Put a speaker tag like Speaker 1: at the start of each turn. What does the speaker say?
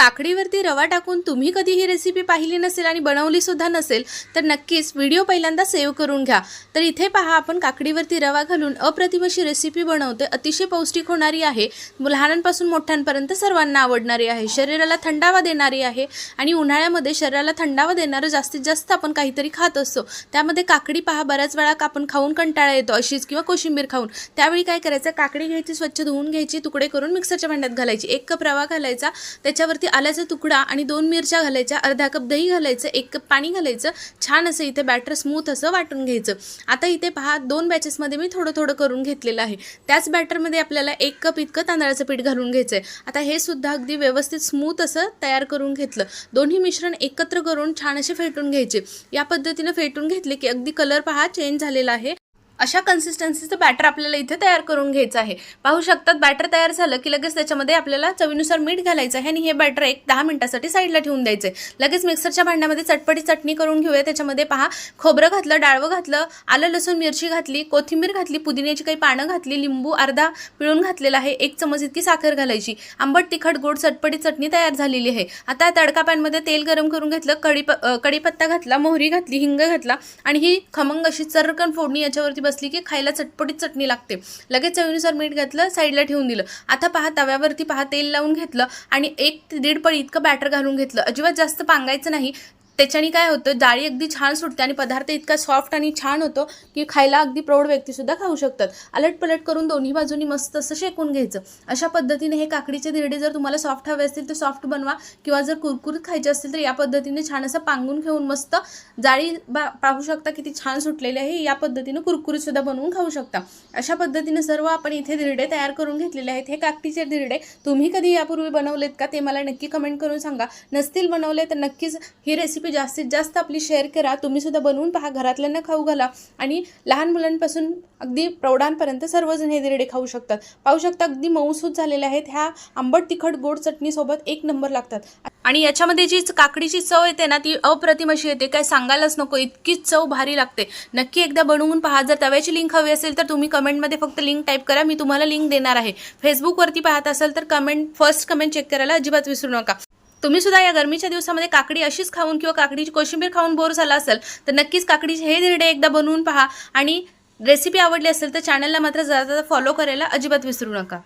Speaker 1: काकडीवरती रवा टाकून तुम्ही कधी ही रेसिपी पाहिली नसेल आणि बनवली सुद्धा नसेल तर नक्कीच व्हिडिओ पहिल्यांदा सेव्ह करून घ्या। तर इथे पहा आपण काकडीवरती रवा घालून अप्रतिम अशी रेसिपी बनवते। अतिशय पौष्टिक होणारी आहे, लहानांपासून मोठ्यांपर्यंत सर्वांना आवडणारी आहे, शरीराला थंडावा देणारी आहे आणि उन्हाळ्यामध्ये शरीराला थंडावा देणारं जास्तीत जास्त आपण काहीतरी खात असतो। त्यामध्ये काकडी पहा बऱ्याच वेळा आपण खाऊन कंटाळा येतो अशीच किंवा कोशिंबीर खाऊन। त्यावेळी काय करायचं, काकडी घ्यायची, स्वच्छ धुवून घ्यायची, तुकडे करून मिक्सरच्या भांड्यात घालायची, 1 कप रवा घालायचा, त्याच्यावरती आल्याचा तुकडा आणि 2 मिरच्या घालायच्या, अर्धा कप दही घालायचं, 1 कप पाणी घालायचं, छान असं इथे बॅटर स्मूथ असं वाटून घ्यायचं। आता इथे पहा 2 बॅचेस मध्ये मी थोडं थोडं करून घेतलेलं आहे। त्याच बॅटर मध्ये आपल्याला 1 कप इतकं तांदळाचं पीठ घालून घ्यायचंय। आता हे सुद्धा अगदी व्यवस्थित स्मूथ असं तयार करून घेतलं। दोन्ही मिश्रण एकत्र करून छान असे फेटून घ्यायचे। या पद्धतीने फेटून घेतले की अगदी कलर पहा चेंज झालेला आहे। अशा कन्सिस्टन्सीचं बॅटर आपल्याला इथे तयार करून घ्यायचं आहे। पाहू शकतात बॅटर तयार झालं की लगेच त्याच्यामध्ये आपल्याला चवीनुसार मीठ घालायचं आहे आणि हे बॅटर 10 मिनिटांसाठी साईडला ठेवून द्यायचं आहे। लगेच मिक्सरच्या भांड्यामध्ये चटपटी चटणी करून घेऊया। त्याच्यामध्ये पहा खोबरं घातलं, डाळवं घातलं, आलं लसूण मिरची घातली, कोथिंबीर घातली, पुदिन्याची काही पानं घातली, लिंबू अर्धा पिळून घातलेला आहे, 1 चमच इतकी साखर घालायची। आंबट तिखट गोड चटपटी चटणी तयार झालेली आहे। आता तडका पॅनमध्ये तेल गरम करून घेतलं, कढीपत्ता घातला, मोहरी घातली, हिंग घातला आणि ही खमंग अशी चरकन फोडणी याच्यावरती बसली की खायला चटपटीत चटणी लागते। लगेच चवीनुसार मीठ घातलं, साईडला ठेवून दिलं। आता पहा तव्यावरती पहा तेल लावून घेतलं आणि 1 ते 1.5 पळी इतकं बॅटर घालून घेतलं। अजिबात जास्त पांगायचं नाही, त्याच्याने काय होतं जाळी अगदी छान सुटते आणि पदार्थ इतका सॉफ्ट आणि छान होतो की खायला अगदी प्रौढ व्यक्ती सुद्धा खाऊ शकतात। अलट पलट करून दोन्ही बाजूनी मस्त असं शेकून घ्यायचं। अशा पद्धतीने हे काकडीचे धिरडे जर तुम्हाला सॉफ्ट हवे असतील तर सॉफ्ट बनवा किंवा जर कुरकुरीत खायचे असतील तर या पद्धतीने छान असं पांगून घेऊन मस्त जाळी पाहू शकता किती छान सुटलेली आहे। या पद्धतीने कुरकुरीत सुद्धा बनवून खाऊ शकता। अशा पद्धतीने सर्व आपण इथे धिरडे तयार करून घेतलेले आहेत। हे काकडीचे धिरडे तुम्ही कधी यापूर्वी बनवलेत का ते मला नक्की कमेंट करून सांगा। नसतील बनवले तर नक्कीच ही रेसिपी जास्तीत जास्त आपली शेअर करा। तुम्ही सुद्धा बनवून पहा, घरातल्यांना खाऊ घाला आणि लहान मुलांपासून अगदी प्रौढांपर्यंत सर्वजण हे धिरडे खाऊ शकतात। पाहू शकता अगदी मऊसूत झालेले आहेत। ह्या आंबट तिखट गोड चटणी सोबत 1 नंबर लागतात आणि याच्यामध्ये जी काकडीची चव येते ना ती अप्रतिम अशी येते, काय सांगायलाच नको, इतकी चव भारी लागते। नक्की एकदा बनवून पहा। जर तव्याची लिंक हवी असेल तर तुम्ही कमेंटमध्ये फक्त लिंक टाईप करा, मी तुम्हाला लिंक देणार आहे। फेसबुकवरती पाहत असाल तर फर्स्ट कमेंट चेक करायला अजिबात विसरू नका। तुम्ही सुद्धा या गरमीच्या दिवसामध्ये काकडी अशीच खाऊन किंवा काकडीची कोशिंबीर खाऊन बोर झाला असेल तर नक्कीच काकडीचे हे धिरडे एकदा बनवून पहा आणि रेसिपी आवडली असेल तर चॅनलला मात्र जरा फॉलो करायला अजिबात विसरू नका।